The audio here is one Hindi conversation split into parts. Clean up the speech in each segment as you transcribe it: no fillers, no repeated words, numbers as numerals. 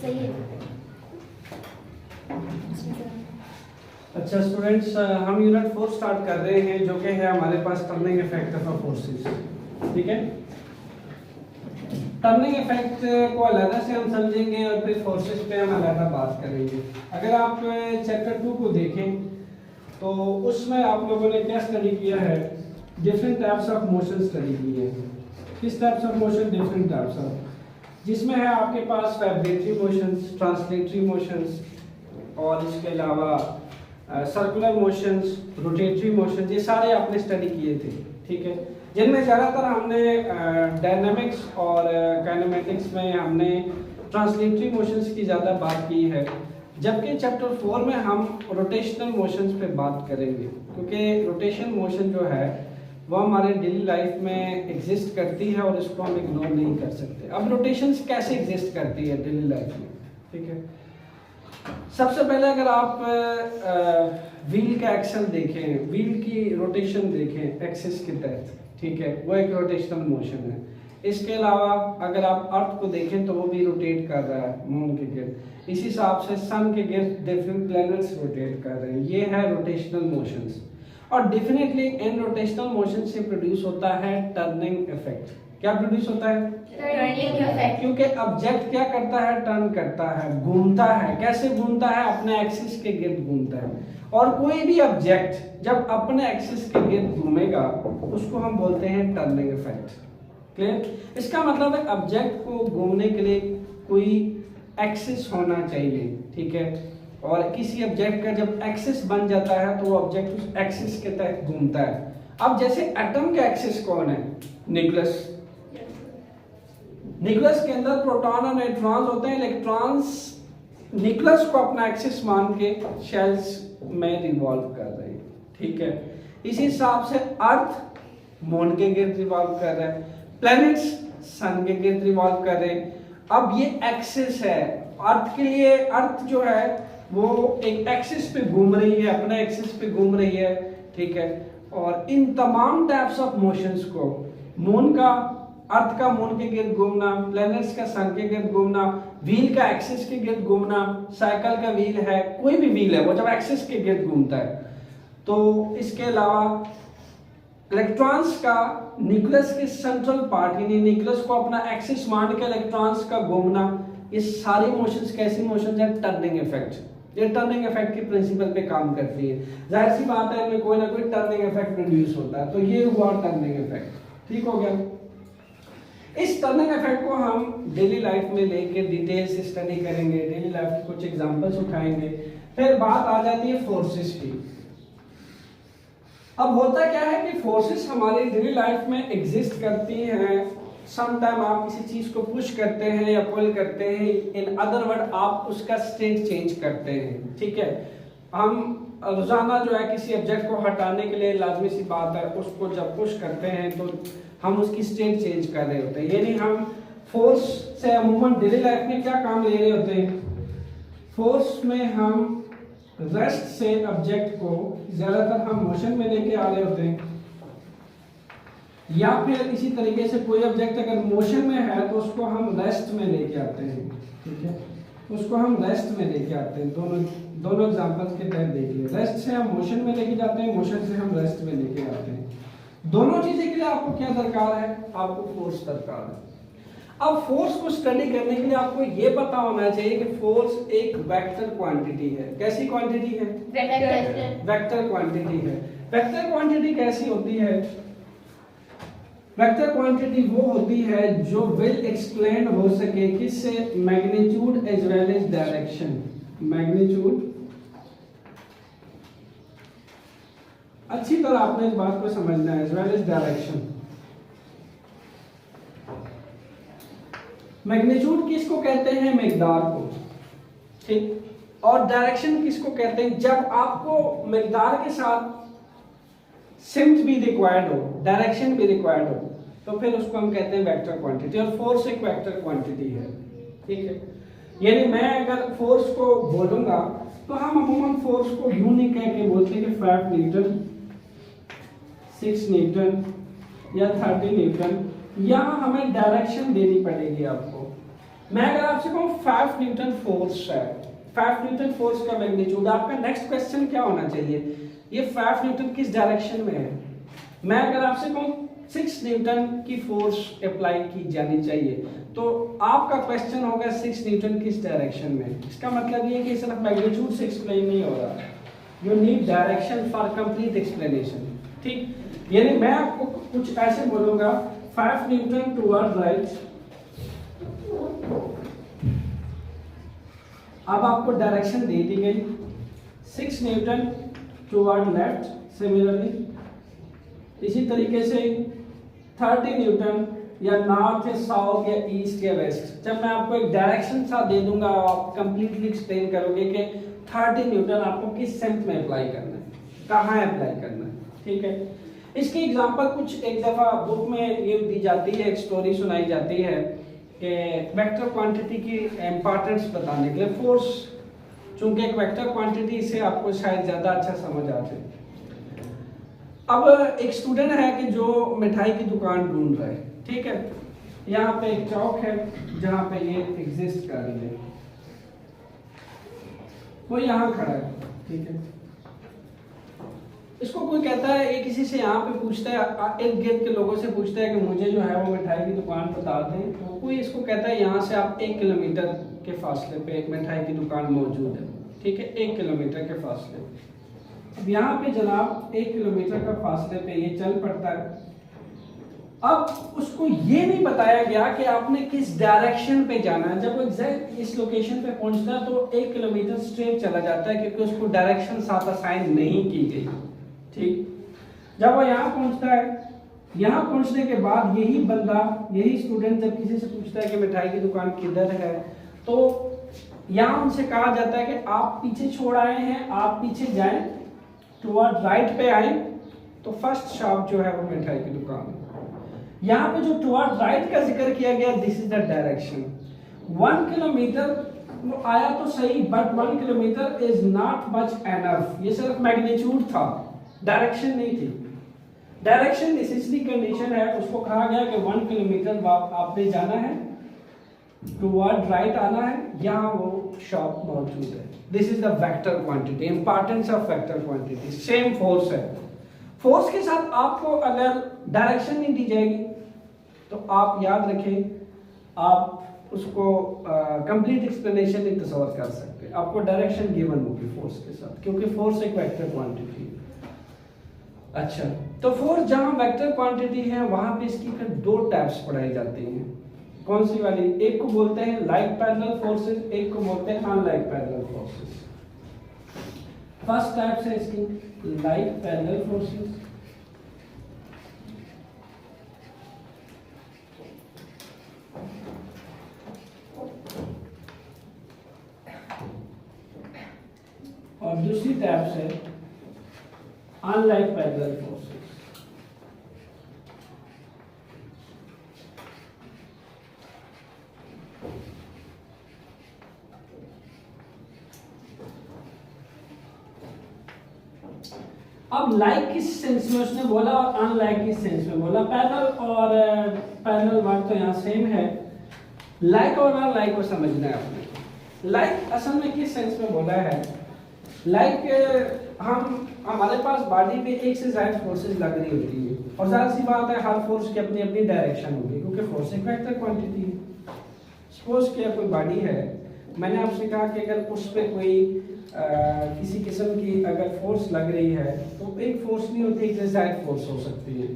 सही है। अच्छा स्टूडेंट्स, हम यूनिट 4 स्टार्ट कर रहे हैं जो कि है हमारे पास टर्निंग इफेक्ट ऑफ फोर्सेस। ठीक है, टर्निंग इफेक्ट को अलग से हम समझेंगे और फिर फोर्सेस पे हम अलग बात करेंगे। अगर आप चैप्टर 2 को देखें तो उसमें आप लोगों ने क्या स्टडी किया है, different types of motion study किए हैं। किस types of motion? Different types of, जिसमें है आपके पास वाइब्रेटरी मोशंस, ट्रांसलेटरी मोशंस और इसके अलावा सर्कुलर मोशंस, रोटेटरी मोशंस, ये सारे आपने स्टडी किए थे। ठीक है, जिनमें ज़्यादातर हमने डायनामिक्स और काइनेमेटिक्स में हमने ट्रांसलेटरी मोशंस की ज़्यादा बात की है, जबकि चैप्टर 4 में हम रोटेशनल मोशंस पे बात करेंगे, क्योंकि रोटेशन मोशन जो है वो हमारे डेली लाइफ में एग्जिस्ट करती है और इसको हम इग्नोर नहीं कर सकते। अब रोटेशंस कैसे एग्जिस्ट करती है डेली लाइफ में? ठीक है, सबसे पहले अगर आप व्हील का एक्शन देखें, व्हील की रोटेशन देखें एक्सिस के तहत, ठीक है, वो एक रोटेशनल मोशन है। इसके अलावा अगर आप अर्थ को देखें तो वो भी रोटेट कर रहा है मून के गिर्द। इस हिसाब से सन के गिर्द डिफरेंट प्लैनेट्स रोटेट कर रहे हैं। ये है रोटेशनल मोशंस। और डेफिनेटली इन रोटेशनल मोशन से प्रोड्यूस होता है टर्निंग इफेक्ट। क्या प्रोड्यूस होता है? Turning effect. क्योंकि ऑब्जेक्ट क्या करता है? टर्न करता है, घूमता है। कैसे घूमता है? अपने एक्सिस के गिर्द घूमता है। और कोई भी ऑब्जेक्ट जब अपने एक्सिस के गिर्द घूमेगा उसको हम बोलते हैं टर्निंग इफेक्ट। क्लियर? इसका मतलब है ऑब्जेक्ट को घूमने के लिए कोई एक्सिस होना चाहिए। ठीक है, और किसी ऑब्जेक्ट का जब एक्सिस बन जाता है तो वो ऑब्जेक्ट उस एक्सिस के तहत घूमता है। अब जैसे एटम का एक्सिस कौन है? न्यूक्लियस। न्यूक्लियस के अंदर प्रोटॉन और न्यूट्रॉन्स होते हैं। इलेक्ट्रॉन्स न्यूक्लियस को अपना एक्सिस मान के शेल्स में रिवॉल्व कर रहे हैं। ठीक है, इसी हिसाब से अर्थ मून के गिर्द रिवॉल्व कर रहा है, प्लैनेट्स सन के गिर्द रिवॉल्व कर रहे हैं। अब ये एक्सिस है अर्थ के लिए। अर्थ जो है वो एक एक्सिस पे घूम रही है, अपने एक्सिस पे घूम रही है। ठीक है, और इन तमाम टाइप्स ऑफ मोशंस को, मून का, अर्थ का मून के गिर्द घूमना, प्लैनेट्स का सन के गिर्द घूमना, व्हील का एक्सिस के गिर्द घूमना, साइकिल का व्हील है, कोई भी व्हील है वो जब एक्सिस के गिर्द घूमता है। तो इसके अलावा इलेक्ट्रॉन्स का न्यूक्लियस के सेंट्रल पार्ट यानी न्यूक्लियस को अपना एक्सिस मान के इलेक्ट्रॉन्स का घूमना, ये सारी मोशंस कैसी मोशंस हैं? Turning effect. ये टर्निंग इफेक्ट के प्रिंसिपल पे काम करती है। जाहिर सी बात है इनमें कोई ना कोई टर्निंग इफेक्ट प्रोड्यूस होता है। तो ये हुआ टर्निंग इफेक्ट। ठीक हो गया। इस टर्निंग इफेक्ट को हम डेली लाइफ में लेके डिटेल से स्टडी करेंगे, डेली लाइफ के कुछ एग्जांपल्स उठाएंगे। फिर बात आ जाती है फोर्सेस की। अब होता क्या है कि फोर्सेस हमारी डेली लाइफ में एग्जिस्ट करती हैं। सम टाइम आप किसी चीज को पुश करते हैं या पुल करते हैं, इन अदर वर्ड आप उसका स्टेट चेंज करते हैं। ठीक है, हम रोजाना जो है किसी ऑब्जेक्ट को हटाने के लिए लाजमी सी बात है उसको जब पुश करते हैं तो हम उसकी स्टेट चेंज कर रहे होते हैं। यानी हम फोर्स से अमूमन डेली लाइफ में क्या काम ले रहे होते हैं? फोर्स में हम रेस्ट से ऑब्जेक्ट को ज्यादातर हम मोशन में लेके आ रहे होते हैं, या फिर इसी तरीके से कोई ऑब्जेक्ट अगर मोशन में है तो उसको हम रेस्ट में लेके आते हैं। ठीक है, उसको हम रेस्ट में लेके आते हैं। दोनों एग्जांपल्स के तहत देख लिए। रेस्ट से हम मोशन में लेके जाते हैं, मोशन से हम रेस्ट में लेके आते हैं। दोनों चीजें के लिए आपको क्या दरकार है? आपको फोर्स दरकार है। अब फोर्स को स्टडी करने के लिए आपको ये पता होना चाहिए कि फोर्स एक वेक्टर क्वांटिटी है। कैसी क्वांटिटी है? वेक्टर क्वांटिटी है। वेक्टर क्वांटिटी कैसी होती है? वेक्टर क्वांटिटी वो होती है जो वेल एक्सप्लेन हो सके किससे? Magnitude as well as direction. Magnitude, अच्छी तरह आपने इस बात को समझना है, as well as direction. Magnitude किसको कहते हैं? मिकदार को। ठीक, और डायरेक्शन किसको कहते हैं? जब आपको मिकदार के साथ सिम्ट भी रिक्वायर्ड हो, डायरेक्शन भी रिक्वायर्ड हो, तो फिर उसको हम कहते हैं वेक्टर क्वांटिटी। और फोर्स एक वेक्टर क्वांटिटी है। ठीक है, यानी मैं अगर फोर्स को बोलूंगा तो हम अमूमन फोर्स को यूं नहीं कह के बोलते कि 5 न्यूटन, 6 न्यूटन या 30 न्यूटन। यहाँ हमें डायरेक्शन देनी पड़ेगी आपको। मैं अगर आपसे कहूँ 5 न्यूटन फोर्स है, 5 न्यूटन फोर्स का मैग्नीट्यूड, आपका नेक्स्ट क्वेश्चन क्या होना चाहिए, ये 5 न्यूटन किस डायरेक्शन में है। मैं अगर आपसे कहूँ 6 न्यूटन की फोर्स अप्लाई की जानी चाहिए, तो आपका क्वेश्चन होगा 6 न्यूटन किस डायरेक्शन में। इसका मतलब ये कि सिर्फ मैग्नीट्यूड से एक्सप्लेन नहीं हो रहा, you need direction for complete explanation. ठीक, यानी मैं आपको कुछ ऐसे बोलूंगा 5 न्यूटन टुवर्ड राइट, अब आपको डायरेक्शन दे दी गई, 6 न्यूटन टुवर्ड लेफ्ट, सिमिलरली इसी तरीके से 30 न्यूटन या नॉर्थ या साउथ या ईस्ट या वेस्ट। जब मैं आपको एक डायरेक्शन सा दे दूंगा, आप कंप्लीटली एक्सप्लेन करोगे कि 30 न्यूटन आपको किस सेंस में अप्लाई करना है, कहाँ अप्लाई करना है। ठीक है, इसकी एग्जांपल कुछ एक दफ़ा बुक में ये दी जाती है, एक स्टोरी सुनाई जाती है कि वेक्टर क्वांटिटी की इंपॉर्टेंस बताने के लिए, फोर्स चूंकि एक वेक्टर क्वांटिटी से आपको शायद ज़्यादा अच्छा समझ आ जाए। अब एक स्टूडेंट है कि जो मिठाई की दुकान ढूंढ रहा है, ठीक है, यहाँ पे एक चौक है जहाँ पे ये एग्जिस्ट कर रही है, वो यहाँ खड़ा है, ठीक है, इसको कोई कहता है, ये किसी से यहाँ पे पूछता है, इर्द गिर्द के लोगों से पूछता है कि मुझे जो है वो मिठाई की दुकान बता दें, तो कोई इसको कहता है यहाँ से आप 1 किलोमीटर के फासले पे एक मिठाई की दुकान मौजूद है, ठीक है, 1 किलोमीटर के फासले। अब यहाँ पे जनाब 1 किलोमीटर का फासले पे ये चल पड़ता है। अब उसको ये नहीं बताया गया कि आपने किस डायरेक्शन पे जाना है। जब वो एग्जैक्ट इस लोकेशन पे पहुंचता है तो 1 किलोमीटर स्ट्रेट चला जाता है, क्योंकि उसको डायरेक्शन साथ असाइन नहीं की गई। ठीक, जब वो यहाँ पहुंचता है, यहाँ पहुंचने के बाद यही बंदा, यही स्टूडेंट जब किसी से पूछता है कि मिठाई की दुकान किधर है, तो यहाँ उनसे कहा जाता है कि आप पीछे छोड़ आए हैं, आप पीछे जाएं, टुवर्ड राइट पे आए तो फर्स्ट शॉप जो है वो मिठाई की दुकान है। यहाँ पे जो टुवर्ड राइट का जिक्र किया गया, this is the direction. 1 kilometre वो आया तो सही, but 1 kilometre is not much enough, ये सिर्फ मैग्नीट्यूड था, डायरेक्शन नहीं थी। डायरेक्शन नेसेसरी कंडीशन है, उसको कहा गया कि 1 किलोमीटर आपने जाना है, टुवर्ड राइट आना है, यहाँ वो शॉप मौजूद है। This is the vector quantity, importance of vector quantity. Same force है, फोर्स के साथ आपको अगर डायरेक्शन नहीं दी जाएगी तो आप याद रखें, आप उसको कंप्लीट एक्सप्लेनेशन नहीं तस्वर कर सकते। आपको डायरेक्शन गिवन होगी फोर्स के साथ, क्योंकि फोर्स एक वेक्टर क्वांटिटी है। अच्छा, तो फोर्स जहां वेक्टर क्वांटिटी है वहां पे इसकी फिर 2 टाइप्स पढ़ाई जाती हैं। कौन सी वाली? एक को बोलते हैं लाइक पैरेलल फोर्सेस, एक को बोलते हैं unlike parallel forces. First type है इसकी लाइक पैरेलल फोर्सेस, और दूसरी टाइप है अनलाइक पैरेलल फोर्सेस। अब लाइक किस सेंस में उसने बोला और अनलाइक किस सेंस में बोला। पैरेलल और पैरेलल वर्ड तो यहाँ सेम है, लाइक और अनलाइक को समझना है आपने। लाइक असल में किस सेंस में बोला है, लाइक हमारे पास बॉडी पे एक से ज्यादा फोर्सेस लग रही होती है, और जाहिर सी बात है हर फोर्स की अपनी अपनी डायरेक्शन होगी, क्योंकि फोर्स एक वेक्टर क्वांटिटी है। सपोज कि कोई बॉडी है, मैंने आपसे कहा कि अगर उस पर कोई किसी किस्म की अगर फोर्स लग रही है तो एक फोर्स नहीं होती, एक से ज्यादा फोर्स हो सकती है।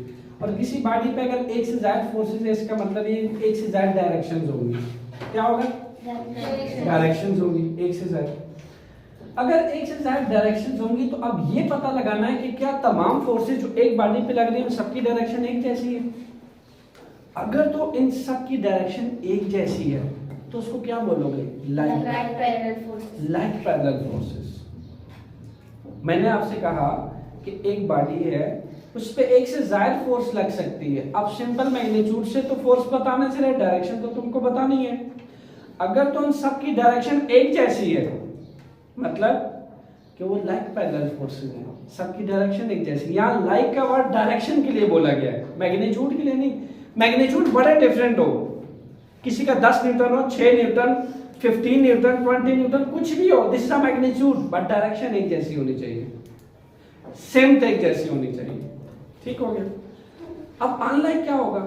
और किसी बॉडी पे अगर एक से ज्यादा फोर्सेस है, इसका मतलब ये एक से ज्यादा डायरेक्शंस होंगी। क्या होगा? डायरेक्शंस होंगी एक से ज्यादा। अगर एक से ज्यादा डायरेक्शंस होंगी तो अब ये पता लगाना है कि क्या तमाम फोर्सेस जो एक बॉडी पे लग रही है सबकी डायरेक्शन एक जैसी है। अगर तो इन सब की डायरेक्शन एक जैसी है तो उसको क्या बोलोगे? Like parallel forces. मैंने आपसे कहा कि एक बॉडी है, उस पे एक से ज्यादा फोर्स लग सकती है। अब सिंपल मैग्नीट्यूड से तो फोर्स बताने से डायरेक्शन तो तुमको बतानी है। अगर तो इन सब की डायरेक्शन एक जैसी है, मतलब कि वो लाइक पैरेलल फोर्सेस हैं, सबकी डायरेक्शन एक जैसी। यहाँ लाइक का वर्ड डायरेक्शन के लिए बोला गया है, मैग्नीट्यूड के लिए नहीं। मैग्नीट्यूड बड़े डिफरेंट हो किसी का 10 न्यूटन हो, 6 न्यूटन, 15 न्यूटन, 20 न्यूटन, कुछ भी हो, this is a magnitude, but direction एक जैसी होनी चाहिए, सेम एक जैसी होनी चाहिए। ठीक हो गया। अब अनलाइक क्या होगा,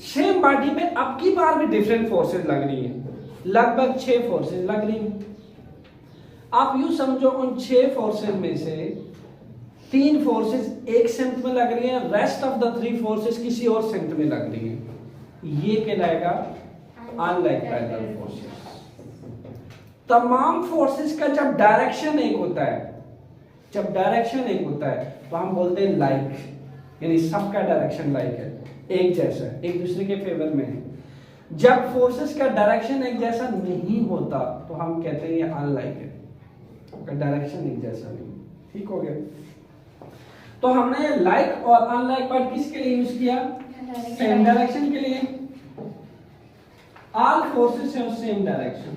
सेम बॉडी में अब की बार भी डिफरेंट फोर्सेस लग रही हैं, लगभग 6 फोर्सेस लग रही हैं। आप यूं समझो उन 6 फोर्सेस में से 3 फोर्सेस एक सेंट में लग रही हैं, रेस्ट ऑफ द 3 फोर्सेस किसी और सेंट में लग रही हैं। ये कहलाएगा अनलाइक पैरेलल फोर्सेस। तमाम फोर्सेस का जब डायरेक्शन एक होता है, जब डायरेक्शन एक होता है तो हम बोलते हैं लाइक, यानी सबका डायरेक्शन लाइक है, एक जैसा, एक दूसरे के फेवर में है। जब फोर्सेस का डायरेक्शन एक जैसा नहीं होता तो हम कहते हैं ये अनलाइक है, डायरेक्शन एक जैसा नहीं। ठीक हो गया। तो हमने लाइक और अनलाइक वर्ड किसके लिए यूज किया, सेम डायरेक्शन के लिए। All forces have same direction,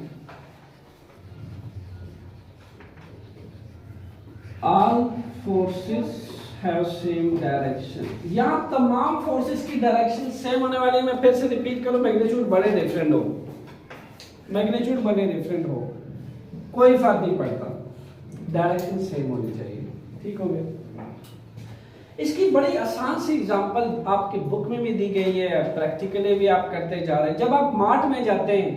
all forces have same direction. यहां तमाम फोर्सेस की डायरेक्शन सेम होने वाली है। मैं फिर से रिपीट करूं, मैग्नीट्यूड बड़े डिफरेंट हो, मैग्नीट्यूड बड़े डिफरेंट हो, कोई फर्क नहीं पड़ता, डायरेक्शन सेम होनी चाहिए। ठीक हो गया। इसकी बड़ी आसान सी एग्जांपल आपकी बुक में भी दी गई है, प्रैक्टिकली भी आप करते जा रहे हैं। जब आप मार्ट में जाते हैं,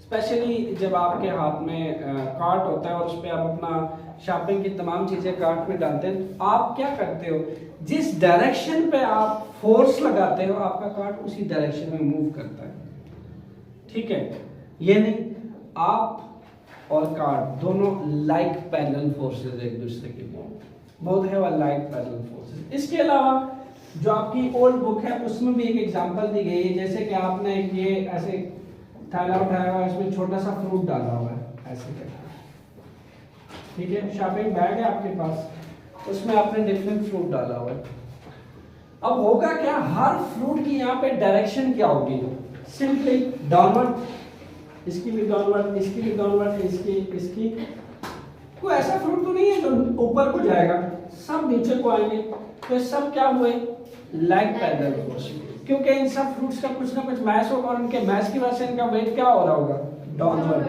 स्पेशली जब आपके हाथ में कार्ट होता है और उस पर आप अपना शॉपिंग की तमाम चीजें कार्ट में डालते हैं, तो आप क्या करते हो, जिस डायरेक्शन पे आप फोर्स लगाते हो आपका कार्ट उसी डायरेक्शन में मूव करता है। ठीक है, ये नहीं, आप और कार्ट दोनों लाइक पैरेलल फोर्सेस एक दूसरे के लिए, both have a like parallel forces. इसके अलावा जो आपकी ओल्ड बुक है उसमें भी एक एग्जांपल दी गई है, जैसे कि आपने ये ऐसे थैला उठाया हुआ है, इसमें छोटा सा फ्रूट डाला हुआ है ऐसे करके, ठीक है, शॉपिंग बैग है आपके पास, उसमें आपने डिफरेंट फ्रूट डाला हुआ है। अब होगा क्या, हर फ्रूट की यहाँ पे डायरेक्शन क्या होगी, सिंपली डाउनवर्ड, इसकी भी डाउनवर्ड, इसकी भी डाउनवर्ड, इसकी कोई ऐसा फ्रूट तो नहीं है जो ऊपर को जाएगा, सब नीचे को आएंगे। तो सब क्या हुए, लाइक पैरेलल फोर्स, क्योंकि इन सब फ्रूट्स का कुछ ना कुछ मैच होगा और उनके मैच की वजह से इनका वेट क्या हो रहा होगा, डाउनवर्ड।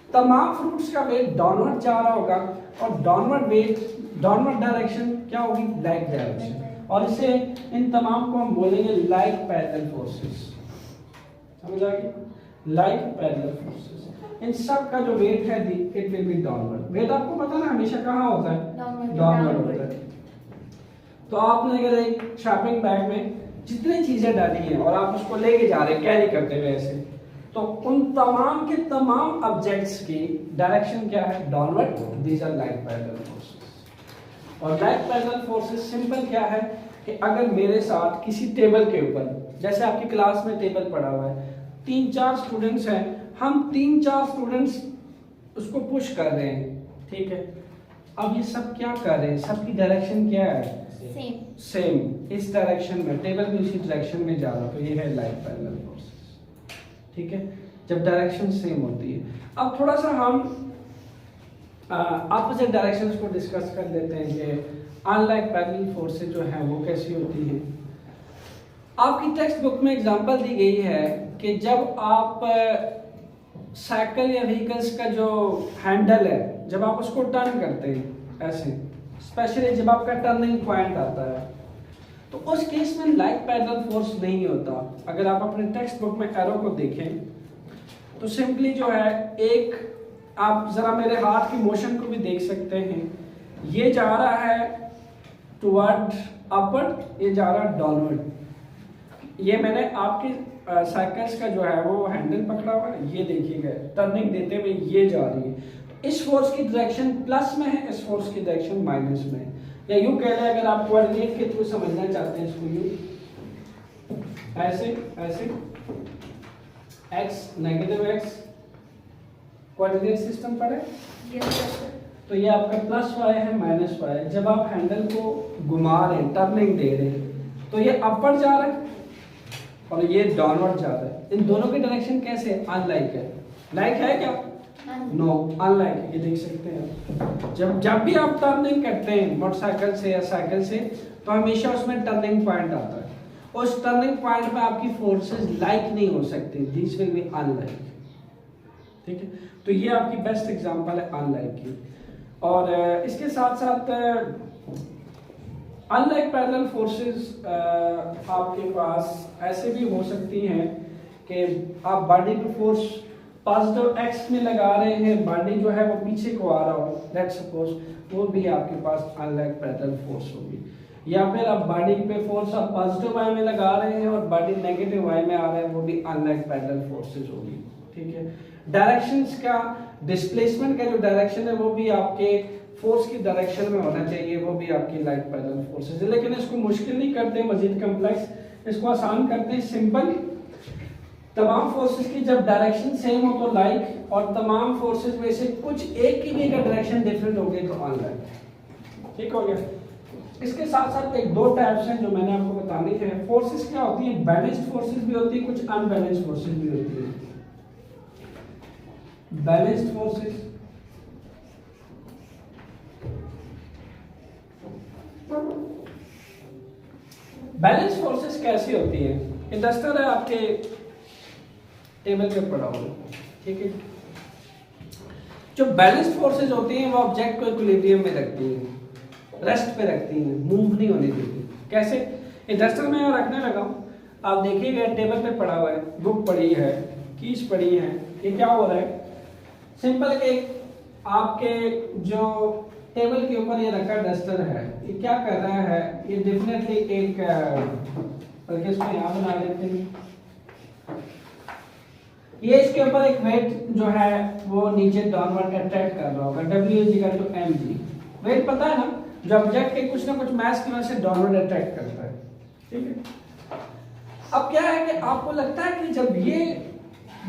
तमाम फ्रूट्स का वेट डाउनवर्ड जा रहा होगा और डाउनवर्ड वेट, डाउनवर्ड डायरेक्शन क्या होगी, लाइक डायरेक्शन, और इसे इन तमाम को हम बोलेंगे लाइक पैरेलल फोर्सेस। समझ आ गई, लाइक पैरेलल फोर्सेस। इन सब का जो वेट है it will be downward. Weight आपको पता ना हमेशा कहाँ होता है, डाउनवर्ड होता है। तो आपने अगर एक शॉपिंग बैग में जितनी चीजें डाली हैं और आप उसको लेके जा रहे हैं कैरी करते हुए ऐसे, तो उन तमाम के तमाम ऑब्जेक्ट्स की डायरेक्शन क्या है, downward. These are like parallel forces. और लाइक पैरेलल फोर्सेस सिंपल क्या है कि अगर मेरे साथ किसी टेबल के ऊपर, जैसे आपकी क्लास में टेबल पड़ा हुआ है, 3-4 स्टूडेंट्स हैं, हम 3-4 स्टूडेंट्स उसको पुश कर रहे हैं, ठीक है। अब ये सब क्या कर रहे हैं, सबकी डायरेक्शन क्या है, सेम, इस डायरेक्शन में, टेबल भी उसी डायरेक्शन में जा रहा, तो ये है लाइक पैरेलल फोर्सेस। ठीक है, जब डायरेक्शन सेम होती है। अब थोड़ा सा हम अपोजिट डायरेक्शंस को डिस्कस कर लेते हैं कि अनलाइक पैरेलल फोर्सेस जो है वो कैसी होती है। आपकी टेक्स्ट बुक में एग्जांपल दी गई है कि जब आप साइकिल या व्हीकल्स का जो हैंडल है, जब आप उसको टर्न करते हैं ऐसे, स्पेशली जब आपका टर्निंग पॉइंट आता है, तो उस केस में लाइक पैरेलल फोर्स नहीं होता। अगर आप अपने टेक्स्ट बुक में एरो को देखें तो सिंपली जो है, एक आप जरा मेरे हाथ की मोशन को भी देख सकते हैं, ये जा रहा है टुवर्ड अपवर्ड, ये जा रहा है डाउनवर्ड। ये मैंने आपकी साइकिल्स का जो है वो हैंडल पकड़ा हुआ है, ये देखिएगा टर्निंग देते हुए ये जा रही है। इस फोर्स की डायरेक्शन प्लस में है, इस फोर्स की डायरेक्शन माइनस में है। या यूं कह लें, अगर आप कोऑर्डिनेट के थ्रू समझना चाहते हैं इसको, यूं ऐसे ऐसे, x negative x coordinate system पर है, तो ये आपका प्लस y है, माइनस y है। जब आप हैंडल को घुमा रहे हैं, टर्निंग दे रहे हैं, तो ये अपवर्ड जा रहा है और ये डाउनवर्ड जा रहा है। इन दोनों की डायरेक्शन कैसे, अनलाइक है। लाइक है क्या, नो, अनलाइक है। ये देख सकते हैं, जब भी आप टर्निंग करते हैं मोटरसाइकिल से या साइकिल से, तो हमेशा उसमें टर्निंग पॉइंट आता है उस टर्निंग पॉइंट पे आपकी फोर्सेस लाइक नहीं हो सकती, दिस विल बी अनलाइक। ठीक है, तो ये आपकी बेस्ट एग्जांपल है अनलाइक की। और इसके साथ साथ अनलाइक पैरेलल फोर्सेस आपके पास ऐसे भी हो सकती हैं कि आप बॉडी पे फोर्स पॉजिटिव एक्स में लगा रहे हैं, बॉडी जो है वो पीछे को आ रहा हो, लेट्स सपोज, वो भी आपके पास अनलाइक पैरेलल फोर्स होगी। या फिर आप बॉडी पे फोर्स आप पॉजिटिव वाई में लगा रहे हैं और बॉडी नेगेटिव वाई में आ रहा है, वो भी अनलाइक पैरेलल फोर्सेस होगी। ठीक है, डायरेक्शंस का, डिस्प्लेसमेंट का जो डायरेक्शन है वो भी आपके फोर्स की डायरेक्शन में होना चाहिए, वो भी आपकी लाइक पैरेलल फोर्सेस है। लेकिन इसको मुश्किल नहीं करते मजीद कॉम्प्लेक्स, इसको आसान करते हैं सिंपल। तमाम फोर्सेस की जब डायरेक्शन सेम हो तो लाइक, और तमाम फोर्सेस में से कुछ एक की भी अगर डायरेक्शन डिफरेंट हो गई तो अनलाइक। ठीक हो गया। इसके साथ साथ एक दो टाइप्स हैं जो मैंने आपको बताने हैं। फोर्सेस क्या होती है, बैलेंस्ड फोर्सेस भी होती है, कुछ अनबैलेंस्ड फोर्सेस भी होती है। बैलेंस्ड फोर्सेस बैलेंस फोर्सेस कैसी होती है, इंडस्टर है आपके टेबल पे पड़ा हुआ। ठीक है, जो बैलेंस फोर्सेस होती हैं वो ऑब्जेक्ट को इक्विलिब्रियम में रखती हैं, रेस्ट पे रखती हैं, मूव नहीं होने देती। कैसे, इंडस्टर में रखने लगा हूं, आप देखिएगा टेबल पे पड़ा हुआ है, बुक पड़ी है, कीज पड़ी है, ये क्या हो रहा है, सिंपल एक आपके जो टेबल के ऊपर ये रखा डस्टर है, ये क्या कर रहा है, ये डेफिनेटली एक बल्कि इसमें यहाँ बना लेते हैं, ये इसके ऊपर एक वेट जो है वो नीचे डाउनवर्ड अट्रैक्ट कर रहा होगा, W=mg। वेट पता है ना, जो ऑब्जेक्ट के कुछ ना कुछ मास की वजह से डाउनवर्ड अट्रैक्ट करता है। ठीक है, अब क्या है कि आपको लगता है कि जब ये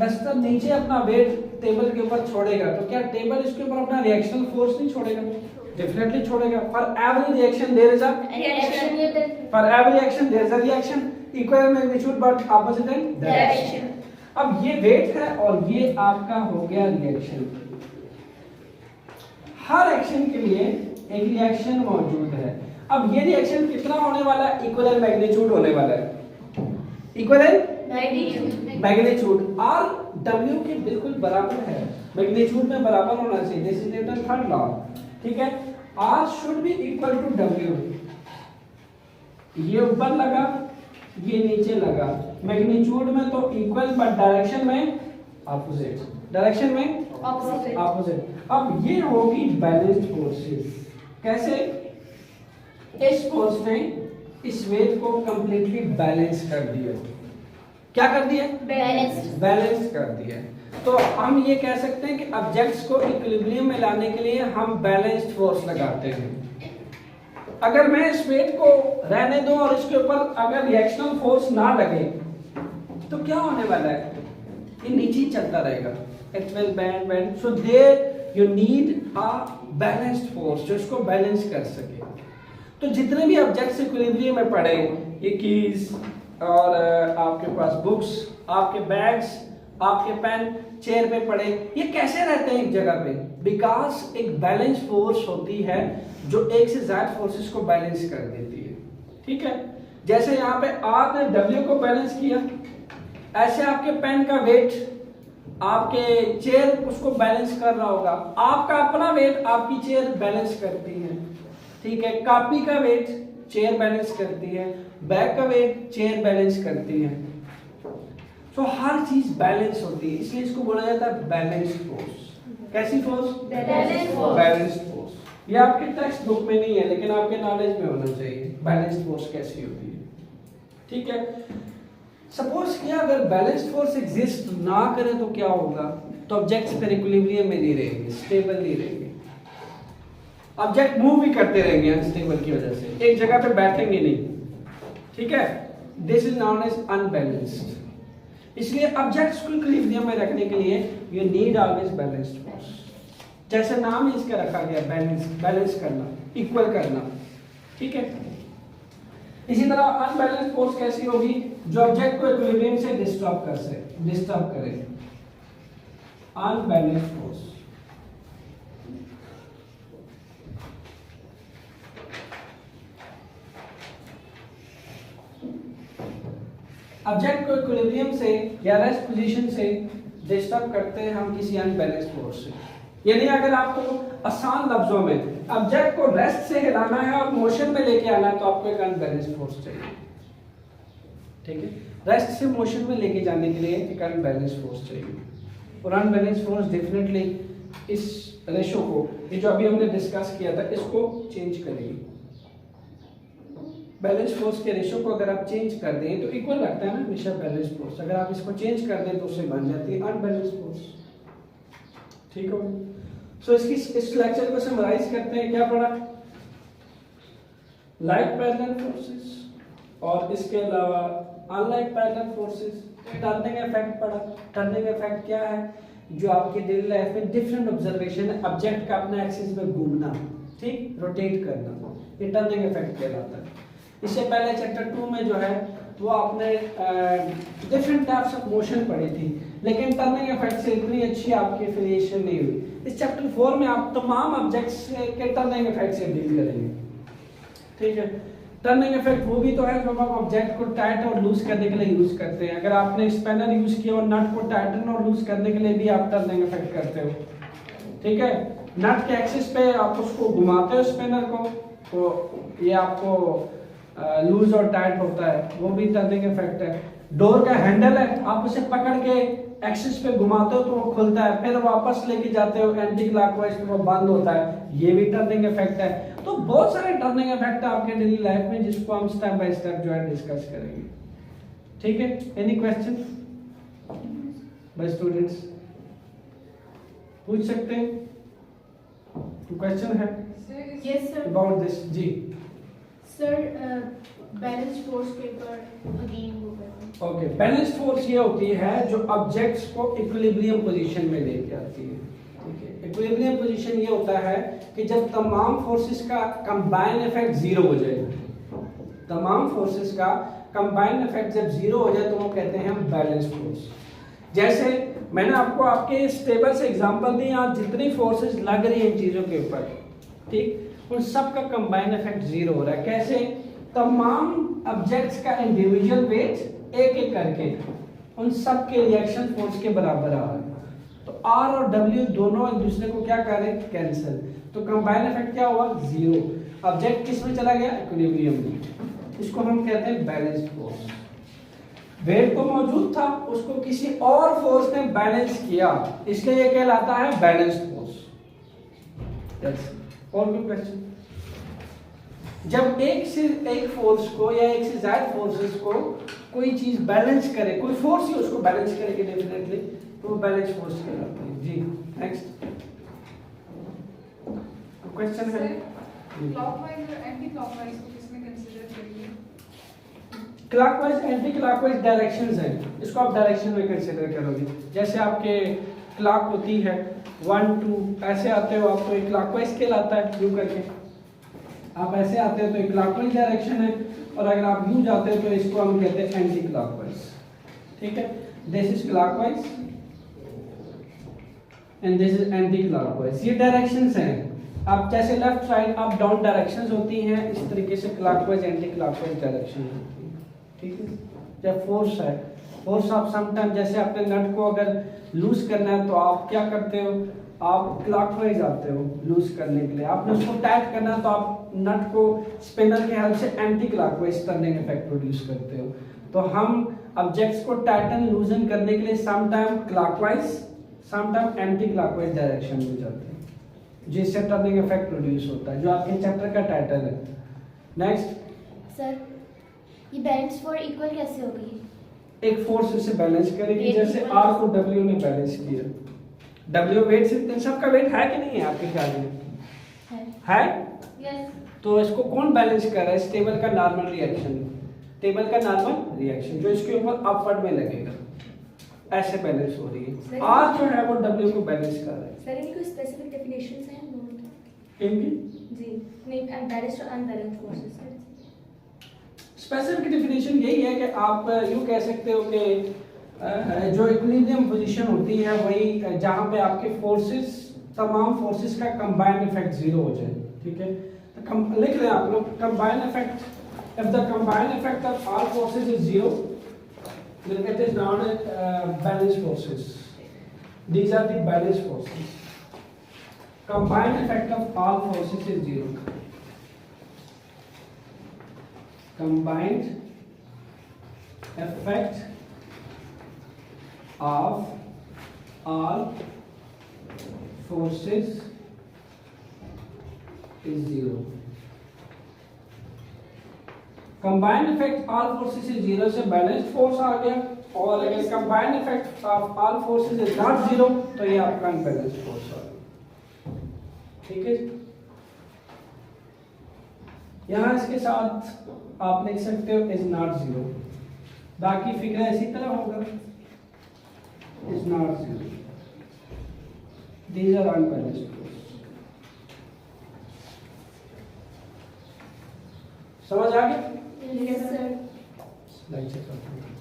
डस्टर नीचे अपना वेट टेबल के ऊपर छोड़ेगा तो क्या टेबल इसके ऊपर अपना रिएक्शनल फोर्स नहीं छोड़ेगा? डेफिनेटली छोड़ेगा। For every reaction there is a reaction, for every reaction there is a reaction, equal magnitude but opposite in direction. अब ये वेट है और ये आपका हो गया रिएक्शन। हर एक्शन के लिए एक रिएक्शन मौजूद है। अब ये रिएक्शन कितना होने वाला है, इक्वल मैग्नीट्यूड होने वाला है, इक्वल मैग्नीट्यूड आर डब्ल्यू के बिल्कुल बराबर है, मैग्नीट्यूड में बराबर होना चाहिए, this is Newton third law. ठीक है, R should be equal to W, ये ऊपर लगा ये नीचे लगा, मैग्नीट्यूड में तो इक्वल बट डायरेक्शन में ऑपोजिट, डायरेक्शन में ऑपोजिट। अब ये होगी बैलेंस्ड फोर्सेस। कैसे, इस फोर्स ने इस वेट को कंप्लीटली बैलेंस कर दिया। क्या कर दिया? बैलेंस कर दिया। तो हम ये कह सकते हैं कि ऑब्जेक्ट्स को इक्विलिब्रियम में लाने के लिए हम बैलेंस्ड फोर्स लगाते हैं। अगर मैं इस वेट को रहने दूं और इसके ऊपर अगर रिएक्शनल फोर्स ना लगे तो क्या होने वाला है, ये नीचे ही चलता रहेगा, it will bend. So there you need a balanced force जो इसको बैलेंस कर सके। तो जितने भी ऑब्जेक्ट्स इक्विलिब्रियम में पड़े, ये कीज और आपके पास बुक्स, आपके बैग्स, आपके पेन चेयर पे पड़े, ये कैसे रहते हैं एक जगह पे? बिकॉज एक बैलेंस फोर्स होती है जो एक से ज्यादा फोर्सेस को बैलेंस कर देती है। ठीक है, जैसे यहाँ पे आर ने डब्ल्यू को बैलेंस किया, ऐसे आपके पेन का वेट आपके चेयर उसको बैलेंस कर रहा होगा, आपका अपना वेट आपकी चेयर बैलेंस करती है। ठीक है, कॉपी का वेट चेयर बैलेंस करती है, बैग का वेट चेयर बैलेंस करती है। तो हर चीज बैलेंस होती है, इसलिए इसको बोला जाता है बैलेंस्ड फोर्स। कैसी फोर्स? Balanced force. ये आपके टेक्स्ट बुक में नहीं है लेकिन आपके नॉलेज में होना चाहिए बैलेंस्ड फोर्स कैसी होती है। ठीक है, सपोज किया अगर बैलेंस्ड फोर्स एग्जिस्ट ना करे तो क्या होगा, तो ऑब्जेक्ट्स फिर इक्विलिब्रियम में नहीं रहेंगे, स्टेबल नहीं रहेंगे, ऑब्जेक्ट मूव भी करते रहेंगे अनस्टेबल की वजह से, एक जगह पे बैठेंगे नहीं। ठीक है, this is known as unbalanced. इसलिए ऑब्जेक्ट्स को इक्विलिब्रियम में रखने के लिए you need always balanced force. जैसे नाम ही इसका रखा गया बैलेंस करना, इक्वल करना। ठीक है, इसी तरह अनबैलेंस्ड फोर्स कैसी होगी, जो ऑब्जेक्ट को इक्विलिब्रियम से डिस्टर्ब करे, अनबैलेंस्ड फोर्स। ऑब्जेक्ट को इक्विलिब्रियम से या रेस्ट पोजीशन से डिस्टर्ब करते हैं हम किसी अनबैलेंस्ड फोर्स से। यानी अगर आपको आसान लफ्जों में ऑब्जेक्ट को रेस्ट से हिलाना है और मोशन में लेके आना है तो आपको एक अनबैलेंस्ड फोर्स चाहिए। ठीक है, रेस्ट से मोशन में लेके जाने के लिए एक अनबैलेंस्ड फोर्स चाहिए। और अनबैलेंस्ड फोर्स डेफिनेटली इस रेशो को, ये जो अभी हमने डिस्कस किया था, इसको चेंज करेगी। बैलेंस फोर्स के रेशो को अगर आप चेंज कर दें तो इक्वल लगता है ना हमेशा बैलेंस फोर्स, अगर आप इसको चेंज कर दें तो उससे बन जाती है अनबैलेंस फोर्स। ठीक हो, सो इस लेक्चर को समराइज करते हैं। क्या पढ़ा? लाइक पैरेलल फोर्सेस और इसके अलावा unlike parallel forces. Turning effect पढ़ा। टर्निंग इफेक्ट क्या है? जो आपके डेली लाइफ में डिफरेंट ऑब्जर्वेशन है, ऑब्जेक्ट का अपने एक्सिस में घूमना, ठीक, रोटेट करना, ये टर्निंग इफेक्ट कहलाता है। इससे पहले चैप्टर 2 में जो है वो आपने डिफरेंट टाइप्स ऑफ मोशन पढ़ी थी, लेकिन टर्निंग इफेक्ट से इतनी अच्छी आपकी एफिलिएशन नहीं हुई। इस चैप्टर 4 में आप तमाम ऑब्जेक्ट्स के टर्निंग इफेक्ट से डील करेंगे। ठीक है, टर्निंग इफेक्ट वो भी तो है जो आप ऑब्जेक्ट को टाइट और लूज करने के लिए यूज करते हैं। अगर आपने स्पैनर यूज किया और नट को टाइटन और लूज करने के लिए भी आप टर्निंग इफेक्ट करते हो। ठीक है, नट के एक्सिस पे आप उसको घुमाते हो स्पैनर को, तो ये आपको लूज और टाइट होता है, वो भी टर्निंग इफेक्ट है। डोर का हैंडल है, आप उसे पकड़ के एक्सिस पे घुमाते हो तो वो खुलता है, फिर वापस लेके जाते हो एंटी क्लॉकवाइज तो वो बंद होता है, ये भी टर्निंग इफेक्ट है। तो बहुत सारे टर्निंग इफेक्ट है आपके डेली लाइफ में जिसको हम स्टेप बाय स्टेप जो है डिस्कस करेंगे। ठीक है, एनी क्वेश्चन बाय स्टूडेंट्स? पूछ सकते हैं, क्वेश्चन है? Yes sir. About this ji sir, balance force paper again वो करें। ओके, बैलेंस फोर्स ये होती है जो ऑब्जेक्ट्स को इक्विलिब्रियम पोजीशन में लेके आती है। ठीक है, इक्विलिब्रियम पोजीशन ये होता है कि जब तमाम फोर्सेस का कंबाइन इफेक्ट जीरो हो जाए, तमाम फोर्सेस का कंबाइन इफेक्ट जब जीरो हो जाए तो वो कहते हैं हम बैलेंस फोर्स। जैसे मैंने आपको आपके इस टेबल से एग्जांपल दी, यहाँ जितनी फोर्सेस लग रही है इन चीजों के ऊपर, ठीक, उन सब का कंबाइन इफेक्ट जीरो हो रहा है। कैसे? तमाम ऑब्जेक्ट्स का इंडिविजुअल वेट एक एक करके उन सब के रिएक्शन फोर्स के बराबर आ रहा है, तो आर और डब्ल्यू दोनों एक दूसरे को क्या कर रहे हैं? कैंसिल। तो कंबाइन इफेक्ट क्या हुआ? जीरो। ऑब्जेक्ट किस में चला गया? इक्विलिब्रियम में। इसको हम कहते हैं बैलेंस्ड फोर्स। वेट तो मौजूद था, उसको किसी और फोर्स ने बैलेंस किया, इसलिए ये कहलाता है बैलेंस्ड फोर्स। और कोई क्वेश्चन? जब एक फोर्स को या एक से ज्यादा फोर्सेस को कोई चीज बैलेंस करे, कोई फोर्स ही उसको बैलेंस करेगी डेफिनेटली, तो वो बैलेंस फोर्स कहलाती है। जी नेक्स्ट क्वेश्चन है? क्लॉकवाइज और एंटी क्लॉकवाइज को किसमें कंसीडर करेंगे? क्लॉकवाइज एंटी क्लॉकवाइज डायरेक्शंस हैं, इसको आप डायरेक्शन में कंसीडर करोगे। जैसे आपके क्लॉक होती है 1 2 ऐसे आते हो आप तो एक क्लॉकवाइज कहलाता है, यूं करके आप ऐसे आते हो तो एक क्लॉकवाइज डायरेक्शन है, और अगर आप यूं जाते हो तो इसको हम कहते हैं एंटी क्लॉकवाइज। ठीक है, this is clockwise and this is anti clockwise. ये डायरेक्शंस हैं, आप जैसे left right up down directions होती हैं, इस तरीके से क्लॉकवाइज एंटी क्लॉकवाइज डायरेक्शन होती है। ठीक है, जब फोर्स है, फोर्स आप समटाइम जैसे अपने नट को अगर लूज करना है तो आप क्या करते हो? आप क्लॉकवाइज आते हो लूज करने के लिए। आपने उसको टाइट करना है तो आप नट को स्पिनर के हेल्प से anti clockwise turning effect produce करते हो। तो हम ऑब्जेक्ट्स को टाइटन लूजन करने के लिए sometime clockwise sometime anti clockwise direction में जाते हैं, जिससे टर्निंग इफेक्ट प्रोड्यूस होता है, जो आपके चैप्टर का टाइटल है। नेक्स्ट सर, ये बैलेंस फोर्स इक्वल कैसे होगी? एक फोर्स इसे बैलेंस करेगी, जैसे आर को डब्ल्यू ने बैलेंस किया। डब्ल्यू वेट से, इन सब का वेट है कि नहीं है आपके ख्याल में? है। यस। तो इसको कौन बैलेंस कर रहा है? इस टेबल का नॉर्मल रिएक्शन, टेबल का नॉर्मल रिएक्शन जो इसके ऊपर अपवर्ड में लगेगा, ऐसे बैलेंस हो रही है। आर जो है वो डब्ल्यू को बैलेंस कर रहा है। सर, इनकी कोई स्पेसिफिक डेफिनेशंस हैं दोनों की? इनकी जी नहीं, बैलेंस्ड और अनबैलेंस्ड फोर्सेस। स्पेसिफिक डेफिनेशन यही है कि आप यूं कह सकते हो कि जो इक्विलिब्रियम पोजीशन होती है वही जहां पे आपके फोर्सेस, तमाम फोर्सेस का कंबाइंड इफेक्ट जीरो हो जाए। ठीक है, तो लिख लें आप लोग, combined effect, if the combined effect of all forces is zero then it is not balanced forces. These are the balanced forces. Combined effect of all forces is zero. Combined effect of all forces is zero. Combined effect all forces is zero से बैलेंस्ड फोर्स आ गया, और अगर combined effect of all forces is not zero तो ये आपका अनबैलेंस्ड फोर्स आ गया। ठीक है, यहाँ इसके साथ आप लिख सकते हो इज नॉट जीरो, बाकी फिक्र इसी तरह होगा, is not zero, these are unbalanced force. समझ आ गया? Yes, sir. Let's check out.